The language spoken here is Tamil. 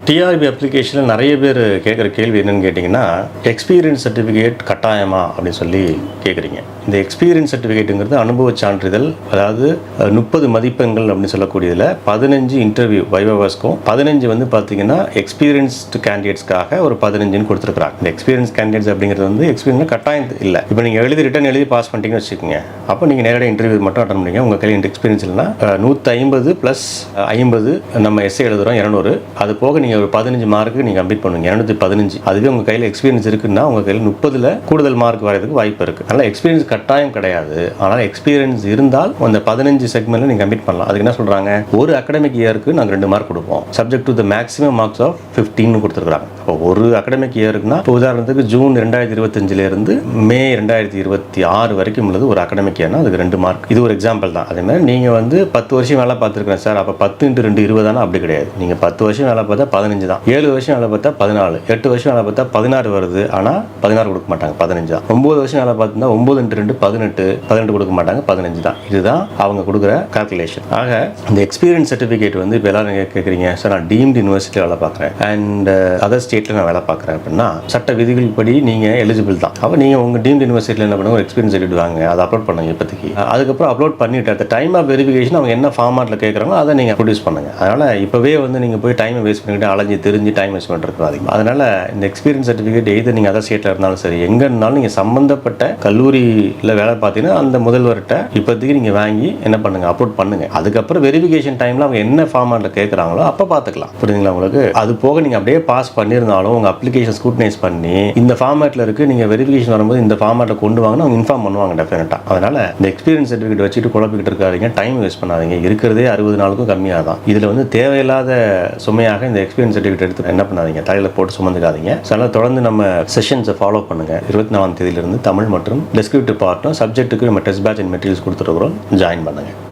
டிஆர்பி அப்ளிகேஷனில் நிறைய பேர் கேட்குற கேள்வி என்னென்னு கேட்டிங்கன்னா, எக்ஸ்பீரியன்ஸ் சர்டிஃபிகேட் கட்டாயமா அப்படின்னு சொல்லி கேட்குறீங்க. இந்த எக்ஸ்பீரியன்ஸ் சர்டிஃபிகேட்டுங்கிறது அனுபவ சான்றிதழ், அதாவது 30 மதிப்பெண்கள் அப்படின்னு சொல்லக்கூடியதில் 15 இன்டர்வியூ வைவாஸ்க்கும் 15 வந்து பார்த்தீங்கன்னா எக்ஸ்பீரியன்ஸ்டு கேண்டிடேட்ஸ்க்காக ஒரு 15ன்னு கொடுத்துருக்குறாங்க. இந்த எக்ஸ்பீரியன்ஸ் கேண்டிடேட்ஸ் அப்படிங்கிறது வந்து எக்ஸ்பீரியன்ஸ் கட்டாயம் இல்லை. இப்போ நீங்கள் ரிட்டன் எழுதி பாஸ் பண்ணிட்டீங்கன்னு வச்சுக்கோங்க, அப்போ நீங்கள் நேரடியாக இன்டர்வியூ மட்டும் அட்டன் பண்ணுறீங்க. உங்கள் கையில் எக்ஸ்பீரியன்ஸ் இல்லைனா 150 ப்ளஸ் 50 நம்ம எஸ்ஏ எழுதுகிறோம் 200, அது போக நீங்கள் ஒரு 15 மார்க்கு நீங்கள் கம்ப்ளீட் பண்ணுவீங்க 215. அதுவே உங்கள் கையில் எக்ஸ்பீரியன்ஸ் இருக்குன்னா உங்கள் கையில் 30ல் கூடுதல் மார்க் வரதுக்கு வாய்ப்பு இருக்குது. அதனால் எக்ஸ்பீரியன்ஸ் கட்டாயம் கிடையாது. ஆனால் எக்ஸ்பீரியன்ஸ் இருந்தால் அந்த 15 செக்மெண்ட்டில் நீங்கள் கம்ப்ளீட் பண்ணலாம். அதுக்கு என்ன சொல்கிறாங்க, ஒரு அகடமிக் இயருக்கு நாங்கள் 2 மார்க் கொடுப்போம், subject to the maximum marks of 15 கொடுத்துருக்காங்க. இப்போ ஒரு அகடமிக் இயருக்குன்னா, இப்போ உதாரணத்துக்கு ஜூன் 2025 மே 2026 வரைக்கும் உள்ளது ஒரு அகடமிக் இயர்னா அதுக்கு 2 மார்க். இது ஒரு எக்ஸாம்பிள் தான். அதே மாதிரி நீங்கள் வந்து 10 வருஷம் வேலை பார்த்துருக்கேன் சார், அப்போ 10 × 2 20 தானே? அப்படி கிடையாது. நீங்கள் 10 வருஷம் வேலை பார்த்தா 15 தான், 7 வருஷம் வேலை பார்த்தா 14, 8 வருஷம் வேலை பார்த்தா 16 வருது. ஆனால் 16 கொடுக்க மாட்டாங்க, 15 தான். 9 வருஷம் வேலை பார்த்தா 9 × 2 18, 18 கொடுக்க மாட்டாங்க, 15 தான். இதுதான் அவங்க கொடுக்குற கால்குலேஷன். ஆக இந்த எக்ஸ்பீரியன்ஸ் சர்டிஃபிகேட் வந்து இப்போ எல்லாரும் கேட்குறீங்க, சார் நான் டீம்டு யூனிவர்சிட்டியில் வேலை பார்க்குறேன் அண்ட் அதர் ஸ்டேட்டில் நான் வேலை பார்க்குறேன் அப்படின்னா, சட்ட விதிகள் படி நீங்கள் எலிஜிபிள் தான். அப்போ நீங்கள் உங்கள் டீம்டு யூனிவர்சிட்டியில் என்ன பண்ணுங்க, ஒரு எக்ஸ்பீரியன்ஸ் சர்டிஃபிகேட் வாங்க, அதை அப்லோட் பண்ணுங்க இப்போதைக்கு. அதுக்கப்புறம் அப்லோட் பண்ணிவிட்டு அந்த டைம் ஆஃப் வெரிஃபிகேஷன் அவங்க என்ன ஃபார்மாட்டில் கேட்குறாங்களோ அதை நீங்கள் ப்ரொடியூஸ் பண்ணுங்க. அதனால் இப்போவே வந்து நீங்கள் போய் டைமை வேஸ்ட் பண்ணிக்கிட்டு அலைஞ்சி தெரிஞ்சு டைம் வேஸ்ட் பண்ணுறது அதிகம். அதனால் இந்த எக்ஸ்பீரியன்ஸ் சர்டிஃபிகேட் எது நீங்கள் அதர் ஸ்டேட்டில் இருந்தாலும் சரி, எங்கே இருந்தாலும் நீங்கள் சம்மந்தப்பட்ட கல்லூரியில் வேலை பார்த்தீங்கன்னா அந்த முதல்வர்கிட்ட இப்போதைக்கு நீங்கள் வாங்கி என்ன பண்ணுங்கள், அப்லோட் பண்ணுங்கள். அதுக்கப்புறம் வெரிஃபிகேஷன் டைமில் அவங்க என்ன ஃபார்மாட்டில் கேட்குறாங்களோ அப்போ பார்த்துக்கலாம். புரியுதுங்களா உங்களுக்கு? அது போக நீங்கள் அப்படியே பாஸ் பண்ணியிருந்தாலும் உங்கள் அப்ளிகேஷன் ஸ்க்ரூட்டனைஸ் பண்ணி இந்த ஃபார்மேட்டில் இருக்குது, நீங்கள் வெரிஃபிகேஷன் வரும்போது இந்த ஃபார்மேட்டில் கொண்டு வாங்கன்னு அவங்க இன்ஃபார்ம் பண்ணுவாங்க டெஃபினட்டாக. அதனால் இந்த எக்ஸ்பீரியன்ஸ் சர்டிஃபிகேட் வச்சுட்டு குழப்பிக்கிட்டு இருக்காதீங்க, டைம் வேஸ்ட் பண்ணாதீங்க. இருக்கிறதே 60 நாளுக்கும் கம்மியாக தான். இதில் வந்து தேவையில்லாத சுமையாக இந்த எக்ஸ்பீரியன்ஸ் சர்டிஃபிகேட் எடுத்து என்ன பண்ணாதீங்க, தலையில் போட்டு சுமந்துக்காதீங்க. அதனால் தொடர்ந்து நம்ம செஷன்ஸை ஃபாலோ பண்ணுங்கள். 24ஆம் தேதியிலிருந்து தமிழ் மற்றும் டெஸ்கிரிப்டிவ் பார்ட்டும் சப்ஜெக்ட்டுக்கு நம்ம டெஸ்ட் பேட்ச் அண்ட் மெட்டீரியல்ஸ் கொடுத்துருக்குறோம், ஜாயின் பண்ணுங்கள்.